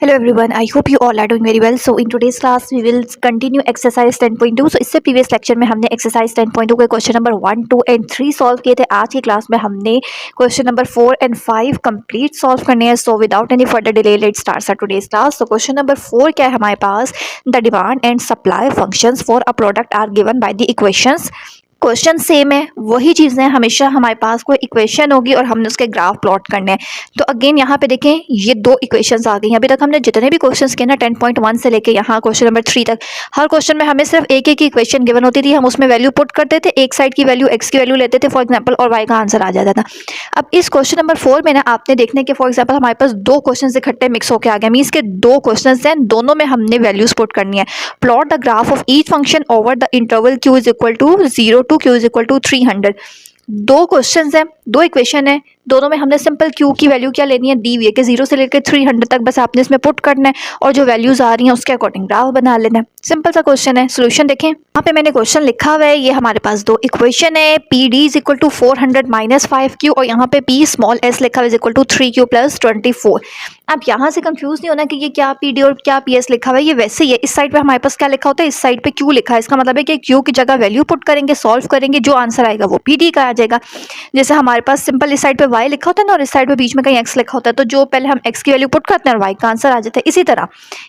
Hello everyone, I hope you all are doing very well. So in today's class we will continue exercise 10.2. So इससे previous lecture में हमने exercise 10.2 के question number 1, 2 and 3 solve किए थे. आज की class में हमने question number 4 and 5 complete solve करने हैं. So without any further delay let's start today's class. तो क्वेश्चन नंबर 4 क्या है हमारे पास, the demand and supply functions for a product are given by the equations. Question same है, वही चीज़ें हमेशा हमारे पास कोई इक्वेशन होगी और हमने उसके ग्राफ प्लॉट करने हैं. तो अगेन यहाँ पे देखें, ये दो इक्वेशंस आ गई. अभी तक हमने जितने भी क्वेश्चंस किए ना 10.1 से लेके यहाँ क्वेश्चन नंबर 3 तक, हर क्वेश्चन में हमें सिर्फ एक एक इक्वेशन गिवन होती थी. हम उसमें वैल्यू पुट करते थे, एक साइड की वैल्यू एक्स की वैल्यू लेते थे फॉर एग्जाम्पल, और वाई का आंसर आ जाता था. अब इस क्वेश्चन नंबर 4 में ना आपने देखने के फॉर एग्जाम्पल हमारे पास दो क्वेश्चन इकट्ठे मिक्स होकर आ गए. मीन्स के दो क्वेश्चन हैं, दोनों में हमने वैल्यूज पुट करनी है. Plot the graph of each function over the interval Q is equal to 0 to Q is equal to 300. दो क्वेश्चंस हैं, दो इक्वेशन है, दोनों में हमने सिंपल क्यू की वैल्यू क्या लेनी है, दी हुई है कि 0 से लेकर 300 तक बस आपने इसमें पुट करना है और जो वैल्यूज आ रही हैं उसके अकॉर्डिंग ग्राफ बना लेना है. सिंपल सा क्वेश्चन है. सोल्यूशन देखें, यहाँ पे मैंने क्वेश्चन लिखा हुआ है. ये हमारे पास दो इक्वेशन है, P D is equal to 400 minus 5Q और यहाँ पे पी स्मॉल एस लिखा हुआ is equal to 3Q plus 24. अब यहाँ से कंफ्यूज नहीं होना कि ये क्या पी डी और क्या पी एस लिखा हुआ है. ये वैसे ही है. इस साइड पे हमारे पास क्या लिखा होता है, इस साइड पे क्यू लिखा है. इसका मतलब है कि क्यू की जगह वैल्यू पुट करेंगे, सॉल्व करेंगे, जो आंसर आएगा वो पी डी का आ जाएगा. जैसे हमारे पास सिंपल इस साइड पे वाई लिखा होता है ना, और इस साइड पे बीच में कहीं एक्स लिखा होता है, तो जो पहले हम एक्स की वैल्यू पुट करते हैं और वाई का आंसर आ जाता है. इसी तरह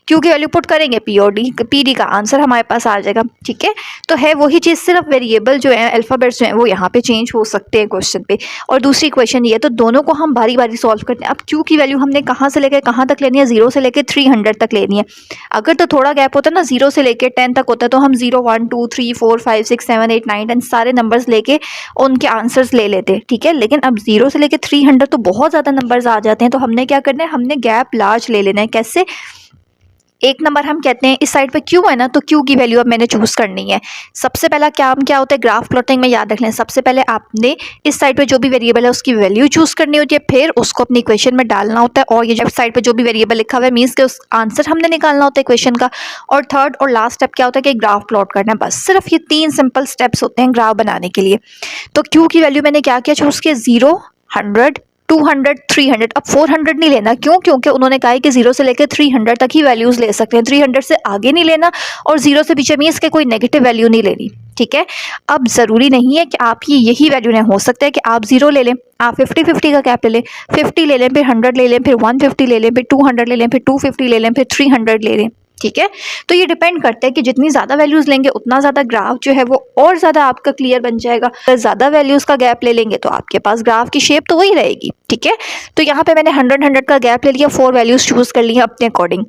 क्यू की वैल्यू पुट करेंगे, पी और डी, पी डी का आंसर हमारे पास आ जाएगा. ठीक है, तो है वही चीज़, सिर्फ वेरिएबल जो है, अल्फाबेट्स जो है वो यहाँ पे चेंज हो सकते हैं क्वेश्चन पे. और दूसरी क्वेश्चन ये है, तो दोनों को हम बारी बारी सॉल्व करते हैं. अब क्यू की वैल्यू हमने कहाँ से लेकर कहाँ तक लेनी है, 0 से लेकर 300 तक लेनी है. अगर तो थोड़ा गैप होता है ना, 0 से लेकर 10 तक होता है, तो हम 0 1 2 3 4 5 6 7 8 9 10 सारे नंबर्स लेके उनके आंसर्स ले लेते हैं. ठीक है, लेकिन अब 0 से लेकर 300 तो बहुत ज़्यादा नंबर्स आ जाते हैं. तो हमने क्या करना है, हमने गैप लार्ज ले लेना है. कैसे, एक नंबर हम कहते हैं इस साइड पे क्यू है ना, तो क्यू की वैल्यू अब मैंने चूज़ करनी है. सबसे पहला काम क्या होता है, ग्राफ प्लॉटिंग में याद रख लें, सबसे पहले आपने इस साइड पे जो भी वेरिएबल है उसकी वैल्यू चूज़ करनी होती है, फिर उसको अपनी इक्वेशन में डालना होता है. और ये जब साइड पे जो भी वेरिएबल लिखा हुआ है मीन्स के उस आंसर हमने निकालना होता है इक्वेशन का. और थर्ड और लास्ट स्टेप क्या होता है कि ग्राफ प्लॉट करना है. बस सिर्फ ये 3 सिंपल स्टेप्स होते हैं ग्राफ बनाने के लिए. तो क्यू की वैल्यू मैंने क्या किया, चूज़ किया 0 100 200 300. अब 400 नहीं लेना, क्यों, क्योंकि उन्होंने कहा है कि 0 से लेकर 300 तक ही वैल्यूज ले सकते हैं, 300 से आगे नहीं लेना और 0 से पीछे मीन्स के कोई नेगेटिव वैल्यू नहीं लेनी. ठीक है, अब ज़रूरी नहीं है कि आपकी यही वैल्यू नहीं, हो सकता है कि आप 0 ले लें, आप 50-50 का कैप ले लें, 50 ले लें, फिर 100 ले लें, फिर 150 ले लें, फिर 200 ले लें, फिर 250 ले लें, फिर 300 ले लें. ठीक है, तो ये डिपेंड करता है कि जितनी ज़्यादा वैल्यूज़ लेंगे उतना ज़्यादा ग्राफ जो है वो और ज़्यादा आपका क्लियर बन जाएगा. अगर ज़्यादा वैल्यूज़ का गैप ले लेंगे तो आपके पास ग्राफ की शेप तो वही रहेगी. ठीक है, तो यहाँ पे मैंने 100 का गैप ले लिया, 4 वैल्यूज़ चूज़ कर लिया अपने अकॉर्डिंग.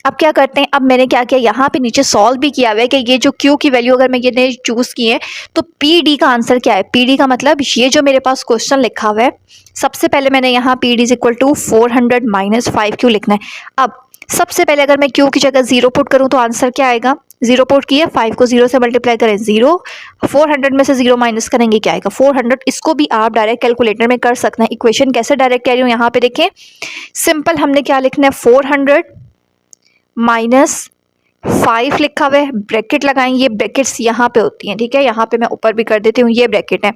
अब क्या करते हैं, अब मैंने क्या किया, यहाँ पे नीचे सॉल्व भी किया हुआ है कि ये जो क्यू की वैल्यू अगर मैं ये चूज़ की है तो पी डी का आंसर क्या है. पी डी का मतलब ये जो मेरे पास क्वेश्चन लिखा हुआ है, सबसे पहले मैंने यहाँ P D is equal to 400 minus 5Q लिखना है. अब सबसे पहले अगर मैं क्यू की जगह 0 पुट करूँ तो आंसर क्या आएगा, 0 पुट किया, 5 को 0 से मल्टीप्लाई करें 0, 400 में से 0 माइनस करेंगे क्या आएगा 400. इसको भी आप डायरेक्ट कैलकुलेटर में कर सकते हैं. इक्वेशन कैसे डायरेक्ट कह रही हूँ, यहाँ पे देखें, सिंपल हमने क्या लिखना है, 400 माइनस 5 लिखा हुआ है, ब्रैकेट लगाएंगे, ये ब्रैकेट्स यहाँ पे होती हैं. ठीक है, यहाँ पे मैं ऊपर भी कर देती हूँ, ये ब्रैकेट है,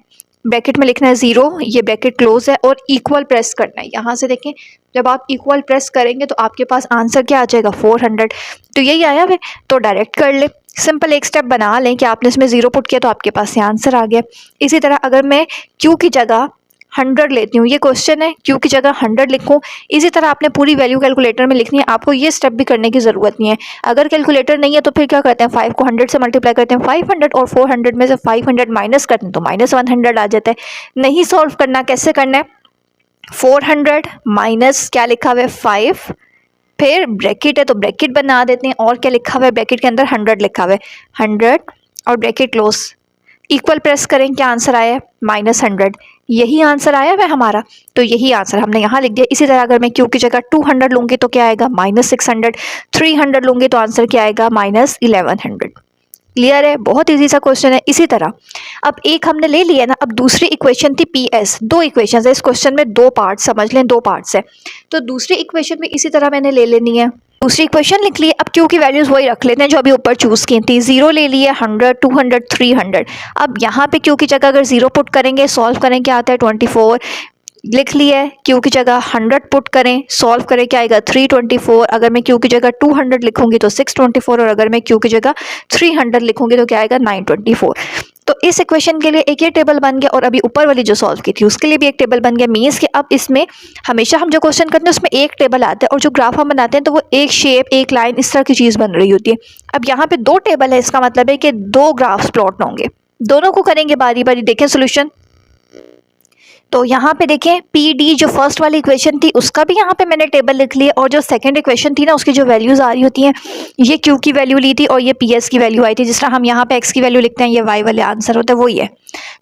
ब्रैकेट में लिखना है 0, ये ब्रैकेट क्लोज है और इक्वल प्रेस करना है. यहाँ से देखें, जब आप इक्वल प्रेस करेंगे तो आपके पास आंसर क्या आ जाएगा 400. तो यही आया है, तो डायरेक्ट कर ले. सिंपल एक स्टेप बना लें कि आपने इसमें 0 पुट किया तो आपके पास ये आंसर आ गया. इसी तरह अगर मैं क्यू की जगह 100 लेती हूँ, ये क्वेश्चन है, क्यू की जगह 100 लिखूँ, इसी तरह आपने पूरी वैल्यू कैलकुलेटर में लिखनी है. आपको ये स्टेप भी करने की ज़रूरत नहीं है. अगर कैलकुलेटर नहीं है तो फिर क्या करते हैं, 5 को 100 से मल्टीप्लाई करते हैं 500 और 400 में से 500 माइनस करते हैं तो माइनस 100 आ जाता है. नहीं सॉल्व करना, कैसे करना है, 400 माइनस क्या लिखा हुआ है 5, फिर ब्रैकेट है तो ब्रैकेट बना देते हैं, और क्या लिखा हुआ है ब्रैकेट के अंदर 100 लिखा हुआ है, 100 और ब्रैकेट क्लोज, इक्वल प्रेस करें, क्या आंसर आया है माइनस 100. यही आंसर आया है हमारा, तो यही आंसर हमने यहाँ लिख दिया. इसी तरह अगर मैं क्यू की जगह 200 लूँगी तो क्या आएगा माइनस 600, 300 लूँगी तो आंसर क्या आएगा माइनस 1100. क्लियर है, बहुत इजी सा क्वेश्चन है. इसी तरह अब एक हमने ले लिया ना, अब दूसरी इक्वेशन थी पी एस. दो इक्वेशन है इस क्वेश्चन में, दो पार्ट समझ लें, दो पार्ट्स है. तो दूसरी इक्वेशन में इसी तरह मैंने ले लेनी है, दूसरी इक्वेशन लिख ली. अब क्यू की वैल्यूज़ वही रख लेते हैं जो अभी ऊपर चूज़ की थी, 0 ले लिए, 100 200 300. अब यहाँ पे क्यू की जगह अगर 0 पुट करेंगे, सॉल्व करें, क्या आता है 24, लिख लिया है, क्यू की जगह 100 पुट करें, सॉल्व करें, क्या आएगा 324। अगर मैं क्यू की जगह 200 लिखूंगी तो 624, और अगर मैं क्यू की जगह 300 लिखूंगी तो क्या आएगा 924। तो इस इक्वेशन के लिए एक ये टेबल बन गया, और अभी ऊपर वाली जो सॉल्व की थी उसके लिए भी एक टेबल बन गया। मीन्स कि अब इसमें हमेशा हम जो क्वेश्चन करते हैं उसमें एक टेबल आता है, और जो ग्राफ हम बनाते हैं तो वो एक शेप, एक लाइन, इस तरह की चीज़ बन रही होती है। अब यहाँ पे दो टेबल है, इसका मतलब है कि दो ग्राफ्स प्लॉट होंगे, दोनों को करेंगे बारी बारी। देखें सोल्यूशन, तो यहाँ पे देखें पी डी जो फर्स्ट वाली इक्वेशन थी उसका भी यहाँ पे मैंने टेबल लिख लिया, और जो सेकंड इक्वेशन थी ना उसकी जो वैल्यूज आ रही होती हैं, ये क्यू की वैल्यू ली थी और ये पी एस की वैल्यू आई थी। जिस तरह हम यहाँ पे एक्स की वैल्यू लिखते हैं, ये वाई वाले आंसर होता है, वही है।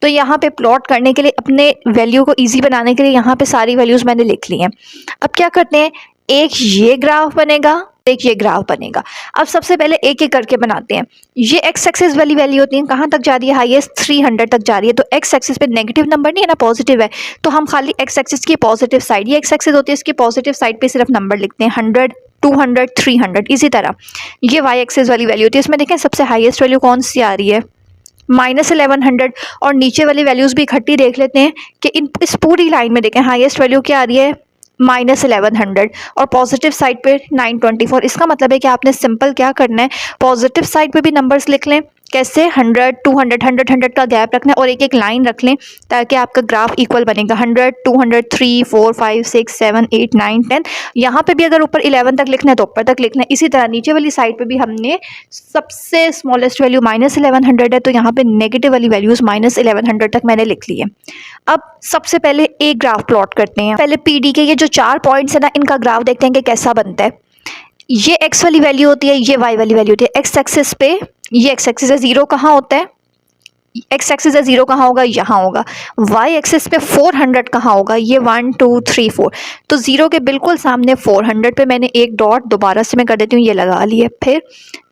तो यहाँ पे प्लॉट करने के लिए, अपने वैल्यू को ईजी बनाने के लिए यहाँ पे सारी वैल्यूज मैंने लिख ली हैं। अब क्या करते हैं, एक ये ग्राफ बनेगा, एक ये ग्राफ बनेगा। अब सबसे पहले एक एक करके बनाते हैं। ये एक्स एक्सिस वाली वैल्यू होती है, कहाँ तक जा रही है, हाईएस्ट 300 तक जा रही है। तो एक्स एक्सिस पे नेगेटिव नंबर नहीं है ना, पॉजिटिव है, तो हम खाली एक्स एक्सिस की पॉजिटिव साइड, ये एक्स एक्सिस होती है, इसकी पॉजिटिव साइड पे सिर्फ नंबर लिखते हैं, 100, 200, 300। इसी तरह ये वाई एक्सिस वाली वैल्यू होती है, इसमें देखें सबसे हाईएस्ट वैल्यू कौन सी आ रही है, -1100। और नीचे वाली वैल्यूज भी इकट्ठी देख लेते हैं कि इस पूरी लाइन में देखें हाईएस्ट वैल्यू क्या आ रही है, -1100, और पॉजिटिव साइड पे 924। इसका मतलब है कि आपने सिंपल क्या करना है, पॉजिटिव साइड पे भी नंबर्स लिख लें। कैसे, 100, 200, 100, 100 का गैप रखना है, और एक एक लाइन रख लें ताकि आपका ग्राफ इक्वल बनेगा। 100, 200, 3, 4, 5, 6, 7, 8, 9, 10। यहाँ पे भी अगर ऊपर 11 तक लिखना है तो ऊपर तक लिखना है। इसी तरह नीचे वाली साइड पे भी हमने सबसे स्मॉलेस्ट वैल्यू -1100 है, तो यहाँ पे नेगेटिव वाली वैल्यूज -1100 तक मैंने लिख ली है। अब सबसे पहले एक ग्राफ प्लॉट करते हैं। पहले पी डी के ये जो 4 पॉइंट्स है ना, इनका ग्राफ देखते हैं कि कैसा बनता है। ये एक्स वाली वैल्यू होती है, ये वाई वाली वैल्यू होती है। एक्स एक्सिस पे ये एक्स एक्सिस है, 0 कहाँ होता है, एक्स एक्सिस है 0 कहाँ होगा, यहाँ होगा। वाई एक्सिस पे 400 कहाँ होगा, ये 1, 2, 3, 4। तो 0 के बिल्कुल सामने 400 पे मैंने एक डॉट दोबारा से मैं कर देती हूँ, ये लगा लिए। फिर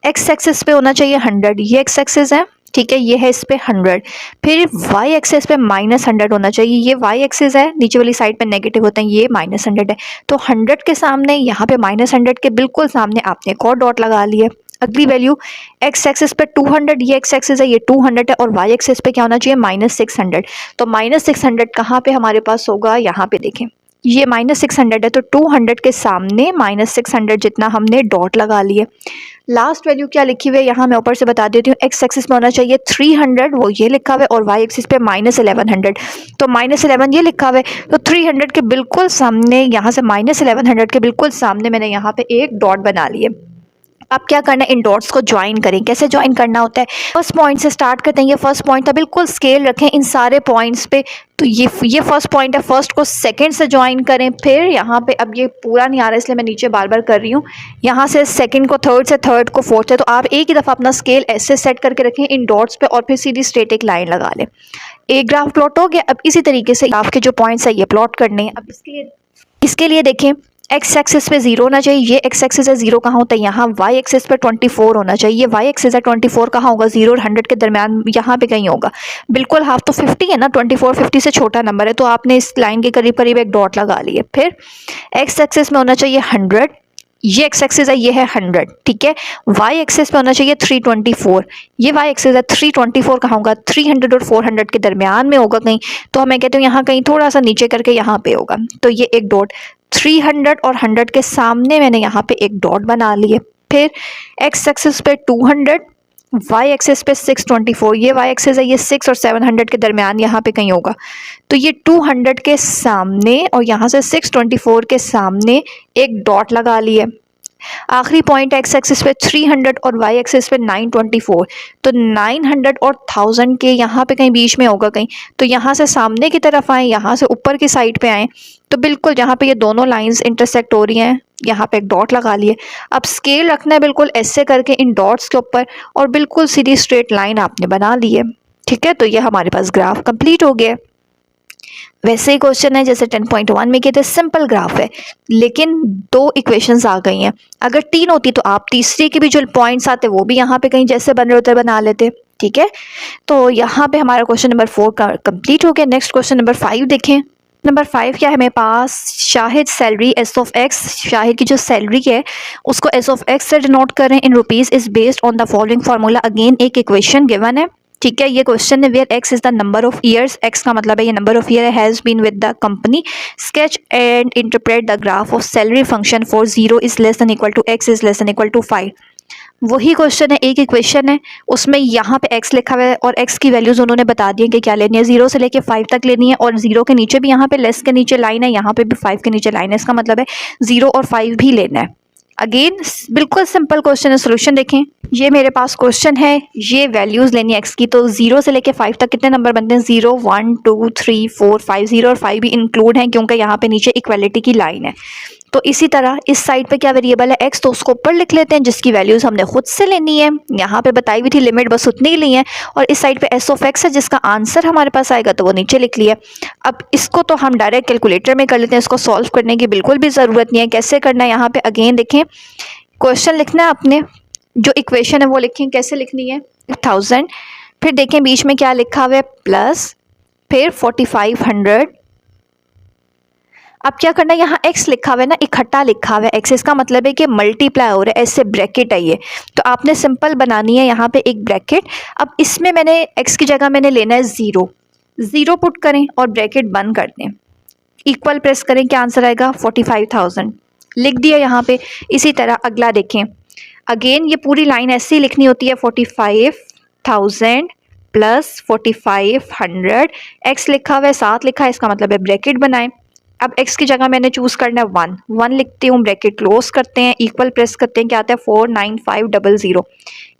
एक्स एक्सिस पे होना चाहिए 100, ये एक्स एक्सिस है, ठीक है, ये है इस पे 100। फिर वाई एक्सिस पे -100 होना चाहिए, ये वाई एक्सिस है, नीचे वाली साइड पे नेगेटिव होते हैं, ये -100 है। तो 100 के सामने, यहाँ पे -100 के बिल्कुल सामने आपने एक और डॉट लगा लिए। अगली वैल्यू एक्स एक्सिस पे 200, ये एक्स एक्सिस है, ये 200 है, और वाई एक्सिस पे क्या होना चाहिए, -600। तो -600 कहाँ पे हमारे पास होगा, यहाँ पे देखें, ये -600 है, तो 200 के सामने -600 जितना हमने डॉट लगा लिए। लास्ट वैल्यू क्या लिखी हुई है, यहाँ मैं ऊपर से बता देती हूँ। एक्स एक्सिस में होना चाहिए 300, वो ये लिखा हुआ है, और वाई एक्सिस पे -1100, तो -11 ये लिखा हुआ है। तो 300 के बिल्कुल सामने, यहाँ से -1100 के बिल्कुल सामने मैंने यहाँ पे एक डॉट बना लिए। अब क्या करना है, इन डॉट्स को ज्वाइन करें। कैसे ज्वाइन करना होता है, फर्स्ट पॉइंट से स्टार्ट करते हैं। ये फर्स्ट पॉइंट था, बिल्कुल स्केल रखें इन सारे पॉइंट्स पे। तो ये फर्स्ट पॉइंट है, फर्स्ट को सेकंड से ज्वाइन करें। फिर यहाँ पे, अब ये पूरा नहीं आ रहा इसलिए मैं नीचे बार बार कर रही हूँ, यहाँ से सेकंड को थर्ड से, थर्ड को फोर्थ से। तो आप एक ही दफ़ा अपना स्केल ऐसे सेट करके रखें इन डॉट्स पे, और फिर सीधी स्ट्रेट एक लाइन लगा लें। एक ग्राफ प्लॉट हो गया। अब इसी तरीके से ग्राफ के जो पॉइंट्स है ये प्लॉट करने हैं। अब इसके लिए देखें, एक्स एक्सिस पे 0 होना चाहिए, ये एक्स एक्सिस है, 0 कहाँ होता है, यहाँ। वाई एक्सिस पे 24 होना चाहिए, ये वाई एक्सिस है, 24 कहाँ होगा, 0 और 100 के दरमियान, यहाँ पे कहीं होगा। बिल्कुल हाफ तो 50 है ना, 24 50 से छोटा नंबर है, तो आपने इस लाइन के करीब करीब एक डॉट लगा लिए। फिर एक्स एक्सिस में होना चाहिए 100, ये एक्स एक्सिस है, ये है 100, ठीक है। वाई एक्सिस पे होना चाहिए 324, ये वाई एक्सिस है, 324 कहाँ होगा, 300 और 400 के दरमियान में होगा कहीं। तो मैं कहती हूँ यहाँ कहीं थोड़ा सा नीचे करके यहाँ पे होगा। तो ये एक डॉट 300 और 100 के सामने मैंने यहाँ पे एक डॉट बना लिए। फिर एक्स एक्सिस पे 200, वाई एक्सिस पे 624, ये वाई एक्सिस है, ये 6 और 700 के दरमियान यहाँ पे कहीं होगा। तो ये 200 के सामने और यहाँ से 624 के सामने एक डॉट लगा लिए। आखिरी पॉइंट एक्स एक्सिस पे 300 और वाई एक्सिस पे 924, तो 900 और 1000 के यहाँ पे कहीं बीच में होगा कहीं। तो यहाँ से सामने की तरफ आए, यहाँ से ऊपर की साइड पे आए, तो बिल्कुल जहाँ पे ये दोनों लाइंस इंटरसेक्ट हो रही हैं, यहाँ पे एक डॉट लगा लिए। अब स्केल रखना है बिल्कुल ऐसे करके इन डॉट्स के ऊपर, और बिल्कुल सीधी स्ट्रेट लाइन आपने बना ली है, ठीक है। तो ये हमारे पास ग्राफ कंप्लीट हो गया। वैसे ही क्वेश्चन है जैसे 10.1 में किए थे, सिंपल ग्राफ है, लेकिन 2 इक्वेशंस आ गई हैं। अगर 3 होती तो आप तीसरी के भी जो पॉइंट्स आते वो भी यहाँ पे कहीं जैसे बन रहे होते बना लेते, ठीक है। तो यहाँ पे हमारा क्वेश्चन नंबर 4 का कंप्लीट हो गया। नेक्स्ट क्वेश्चन नंबर 5 देखें। नंबर 5 क्या है हमें पास, Shahid salary s of x, Shahid की जो सैलरी है उसको एस ऑफ एक्स से डिनोट करें in rupees, is based on the following formula. Again एक इक्वेशन गिवन है, ठीक है, ये क्वेश्चन है where x is the number of years, x का मतलब है ये number of year has been with the company, sketch and interpret the graph of salary function for 0 is less than equal to X is less than equal to 5। वही question है, एक equation है, उसमें यहाँ पे x लिखा हुआ है और x की वैल्यूज उन्होंने बता दी है कि क्या लेनी है, 0 से लेके 5 तक लेनी है, और 0 के नीचे भी यहाँ पे लेस के नीचे लाइन है, यहाँ पे भी 5 के नीचे लाइन है, इसका मतलब है 0 और 5 भी लेना है। अगेन बिल्कुल सिंपल क्वेश्चन है, सोल्यूशन देखें। ये मेरे पास क्वेश्चन है, ये वैल्यूज लेनी है x की, तो 0 से लेके 5 तक कितने नंबर बनते हैं, 0 1 2 3 4 5, 0 और 5 भी इंक्लूड हैं क्योंकि यहाँ पे नीचे इक्वालिटी की लाइन है। तो इसी तरह इस साइड पे क्या वेरिएबल है x, तो उसको ऊपर लिख लेते हैं जिसकी वैल्यूज हमने खुद से लेनी है, यहाँ पे बताई हुई थी लिमिट बस उतनी ही ली है, और इस साइड पे s ऑफ x है जिसका आंसर हमारे पास आएगा तो वो नीचे लिख लिया। अब इसको तो हम डायरेक्ट कैलकुलेटर में कर लेते हैं, इसको सॉल्व करने की बिल्कुल भी ज़रूरत नहीं है। कैसे करना है, यहाँ पे अगेन देखें, क्वेश्चन लिखना है आपने, जो इक्वेशन है वो लिखें, कैसे लिखनी है 1000, फिर देखें बीच में क्या लिखा हुआ है प्लस, फिर 4500। अब क्या करना है, यहाँ x लिखा हुआ है ना, इकट्ठा लिखा हुआ है x, इसका मतलब है कि मल्टीप्लाई हो रहा है, ऐसे ब्रैकेट है ये, तो आपने सिंपल बनानी है यहाँ पे एक ब्रैकेट। अब इसमें मैंने x की जगह मैंने लेना है 0, 0 पुट करें और ब्रैकेट बंद कर दें, इक्वल प्रेस करें, क्या आंसर आएगा 45,000 लिख दिया यहाँ पे। इसी तरह अगला देखें, अगेन ये पूरी लाइन ऐसे ही लिखनी होती है, 45,000 प्लस 4500, x लिखा हुआ है 7 लिखा है, इसका मतलब है ब्रैकेट बनाएं। अब x की जगह मैंने चूज़ करना है 1, 1 लिखती हूँ, ब्रैकेट क्लोज करते हैं, इक्वल प्रेस करते हैं, क्या आता है 49500,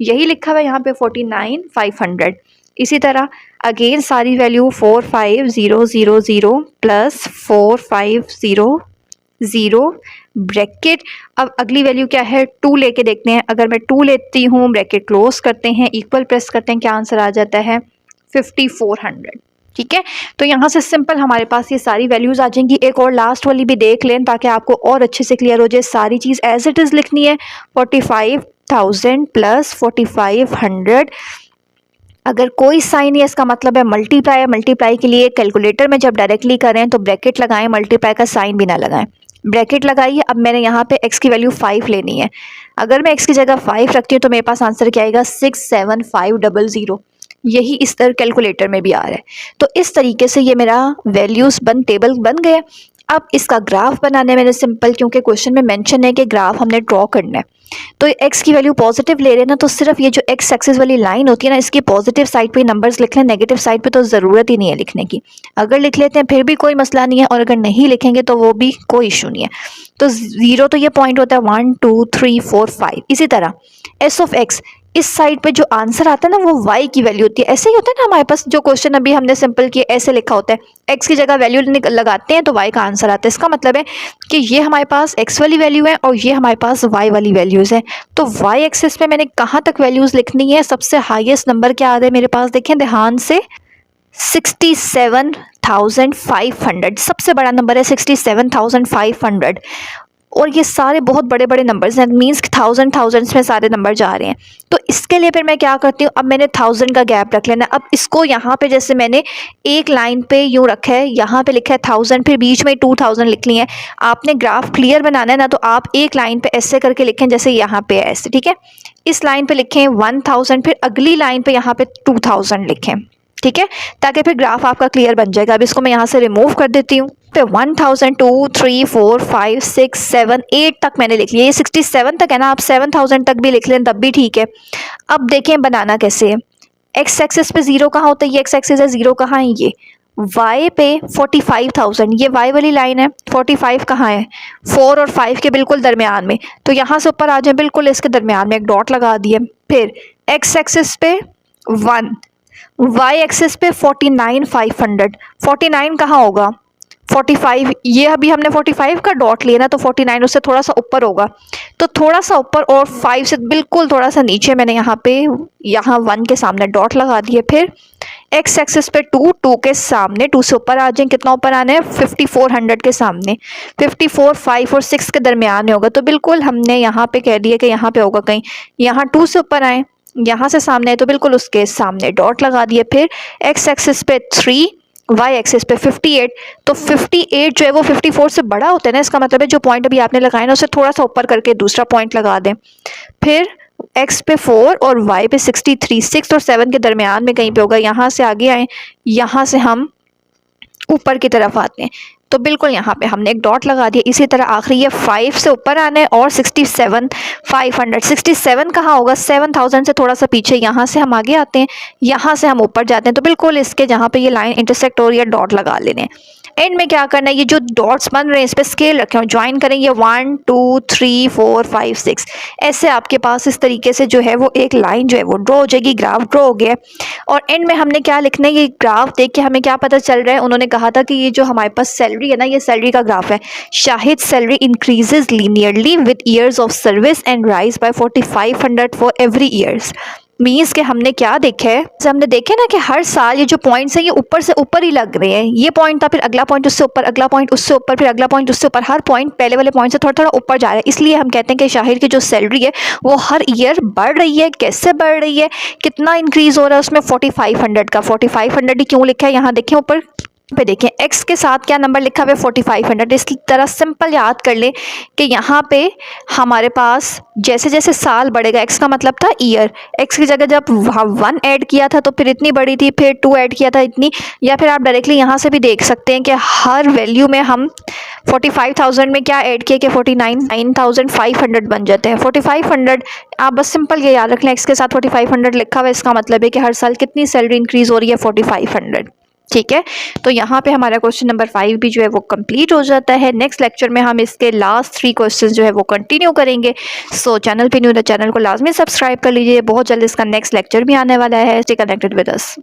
यही लिखा हुआ है यहाँ पे 49,500। इसी तरह अगेन सारी वैल्यू 45,000 प्लस 4500 ब्रैकेट। अब अगली वैल्यू क्या है 2 लेके देखते हैं, अगर मैं 2 लेती हूँ, ब्रैकेट क्लोज करते हैं, इक्वल प्रेस करते हैं, क्या आंसर आ जाता है 5400। ठीक है, तो यहाँ से सिंपल हमारे पास ये सारी वैल्यूज़ आ जाएंगी। एक और लास्ट वाली भी देख लें ताकि आपको और अच्छे से क्लियर हो जाए, सारी चीज़ एज इट इज़ लिखनी है, 45,000 प्लस 4500। अगर कोई साइन है इसका मतलब है मल्टीप्लाई है, मल्टीप्लाई के लिए कैलकुलेटर में जब डायरेक्टली करें तो ब्रैकेट लगाएं, मल्टीप्लाई का साइन भी ना लगाएं, ब्रैकेट लगाइए। अब मैंने यहाँ पे x की वैल्यू 5 लेनी है, अगर मैं x की जगह 5 रखती हूँ तो मेरे पास आंसर क्या आएगा 67500, यही इस तरह कैलकुलेटर में भी आ रहा है। तो इस तरीके से ये मेरा वैल्यूज़ टेबल बन गए। अब इसका ग्राफ बनाना है मैंने सिंपल, क्योंकि क्वेश्चन में मेंशन है कि ग्राफ हमने ड्रॉ करना है, तो x की वैल्यू पॉजिटिव ले रहे हैं ना, तो सिर्फ ये जो x एक्सिस वाली लाइन होती है ना, इसकी पॉजिटिव साइड पे नंबर्स लिख लें, नेगेटिव साइड पे तो ज़रूरत ही नहीं है लिखने की। अगर लिख लेते हैं फिर भी कोई मसला नहीं है, और अगर नहीं लिखेंगे तो वो भी कोई इशू नहीं है। तो 0 तो ये पॉइंट होता है 1 2 3 4 5। इसी तरह s ऑफ x, इस साइड पे जो आंसर आता है ना वो y की वैल्यू होती है। ऐसे ही होता है ना हमारे पास, जो क्वेश्चन अभी हमने सिंपल किए ऐसे लिखा होता है, x की जगह वैल्यू लगाते हैं तो y का आंसर आता है। इसका मतलब है कि ये हमारे पास x वाली वैल्यू है और ये हमारे पास y वाली वैल्यूज़ है। तो y एक्सिस पे मैंने कहाँ तक वैल्यूज़ लिखनी है, सबसे हाईएस्ट नंबर क्या आ रहा है मेरे पास, देखें ध्यान से 67,500, सबसे बड़ा नंबर है 67,500, और ये सारे बहुत बड़े बड़े नंबर्स हैं, मीन्स थाउजेंड्स में सारे नंबर जा रहे हैं। तो इसके लिए फिर मैं क्या करती हूँ, अब मैंने 1000 का गैप रख लेना। अब इसको यहाँ पे जैसे मैंने एक लाइन पे यूँ रखा है, यहाँ पे लिखा है 1000, फिर बीच में 2000 लिख ली है। आपने ग्राफ क्लियर बनाना है ना, तो आप एक लाइन पे ऐसे करके लिखें जैसे यहाँ पे ऐसे, ठीक है, इस लाइन पे लिखें 1000, फिर अगली लाइन पे यहाँ पे 2000 लिखें, ठीक है, ताकि फिर ग्राफ आपका क्लियर बन जाएगा। अब इसको मैं यहाँ से रिमूव कर देती हूँ। पे 1000 2 3 4 5 6 7 8 तक मैंने लिख लिया, ये 67 तक है ना, आप 7000 तक भी लिख लें तब भी ठीक है। अब देखें बनाना कैसे है, एक्स एक्सिस पे 0 कहाँ होता है, ये एक्स एक्सिस है, 0 कहाँ है, ये y पे 45,000, ये y वाली लाइन है, 45 कहाँ है 4 और 5 के बिल्कुल दरमियान में, तो यहाँ से ऊपर आ जाए, बिल्कुल इसके दरमियान में एक डॉट लगा दिए। फिर x एक्सिस पे 1, y एक्सिस पे 49,500, 49 कहाँ होगा 45, ये अभी हमने 45 का डॉट लिया ना, तो 49 उससे थोड़ा सा ऊपर होगा, तो थोड़ा सा ऊपर, और 5 से बिल्कुल थोड़ा सा नीचे मैंने यहाँ पे 1 के सामने डॉट लगा दिए। फिर x एक्सिस पे 2, 2 के सामने 2 से ऊपर आ जाए, कितना ऊपर आना है 5400 के सामने, 54 5 और 6 के दरमियान में होगा, तो बिल्कुल हमने यहाँ पे कह दिया कि यहाँ पे होगा कहीं, यहाँ 2 से ऊपर आए, यहाँ से सामने है तो बिल्कुल उसके सामने डॉट लगा दिए। फिर x एक्सिस पे 3, y एक्सिस पे 58, तो 58 जो है वो 54 से बड़ा होता है ना, इसका मतलब है जो पॉइंट अभी आपने लगाया ना उससे थोड़ा सा ऊपर करके दूसरा पॉइंट लगा दें। फिर x पे 4 और y पे 63, 6 और 7 के दरमियान में कहीं पे होगा। यहाँ से आगे आए, यहाँ से हम ऊपर की तरफ आते हैं तो बिल्कुल यहाँ पे हमने एक डॉट लगा दिया। इसी तरह आखिरी ये 5 से ऊपर आना है और 67 500, 67 कहाँ होगा, 7000 से थोड़ा सा पीछे। यहाँ से हम आगे आते हैं, यहाँ से हम ऊपर जाते हैं तो बिल्कुल इसके जहाँ पे ये लाइन इंटरसेक्ट हो रही है डॉट लगा लेने। एंड में क्या करना है, ये जो डॉट्स बन रहे हैं इस पर स्केल रखे हो, ज्वाइन करेंगे 1 2 3 4 5 6, ऐसे आपके पास इस तरीके से जो है वो एक लाइन जो है वो ड्रॉ हो जाएगी। ग्राफ ड्रॉ हो गया और एंड में हमने क्या लिखना है, ये ग्राफ देख के हमें क्या पता चल रहा है, उन्होंने कहा था कि ये जो हमारे पास सैलरी है ना, ये सैलरी का ग्राफ है। Shahid salary increases linearly with years of service and rise by 4500 for every years. Means के हमने क्या देखा है, हमने देखे ना कि हर साल ये जो पॉइंट्स हैं ये ऊपर से ऊपर ही लग रहे हैं। ये पॉइंट था, फिर अगला पॉइंट उससे ऊपर, अगला पॉइंट उससे ऊपर, फिर अगला पॉइंट उससे ऊपर। हर पॉइंट पहले वाले पॉइंट से थोड़ा थोड़ा ऊपर जा रहा है। इसलिए हम कहते हैं कि शाहिद की जो सैलरी है वो हर ईयर बढ़ रही है। कैसे बढ़ रही है, कितना इंक्रीज हो रहा है उसमें, 4500 का। 4500 ही क्यों लिखा है यहाँ देखें ऊपर पे, देखें x के साथ क्या नंबर लिखा हुआ है 4500। इसकी तरह सिंपल याद कर लें कि यहाँ पे हमारे पास जैसे जैसे साल बढ़ेगा, x का मतलब था ईयर, x की जगह जब 1 ऐड किया था तो फिर इतनी बड़ी थी, फिर 2 ऐड किया था इतनी। या फिर आप डायरेक्टली यहाँ से भी देख सकते हैं कि हर वैल्यू में हम 45,000 में क्या ऐड किए कि 49,500 बन जाते हैं। 4500 आप बस सिंपल ये याद रख लें, x के साथ 4500 लिखा हुआ है, इसका मतलब है कि हर साल कितनी सैलरी इंक्रीज हो रही है, 4500। ठीक है, तो यहाँ पे हमारा क्वेश्चन नंबर 5 भी जो है वो कंप्लीट हो जाता है। नेक्स्ट लेक्चर में हम इसके लास्ट 3 क्वेश्चंस जो है वो कंटिन्यू करेंगे। सो चैनल पे न्यू तो चैनल को लाजमी सब्सक्राइब कर लीजिए। बहुत जल्द इसका नेक्स्ट लेक्चर भी आने वाला है। Stay connected with us.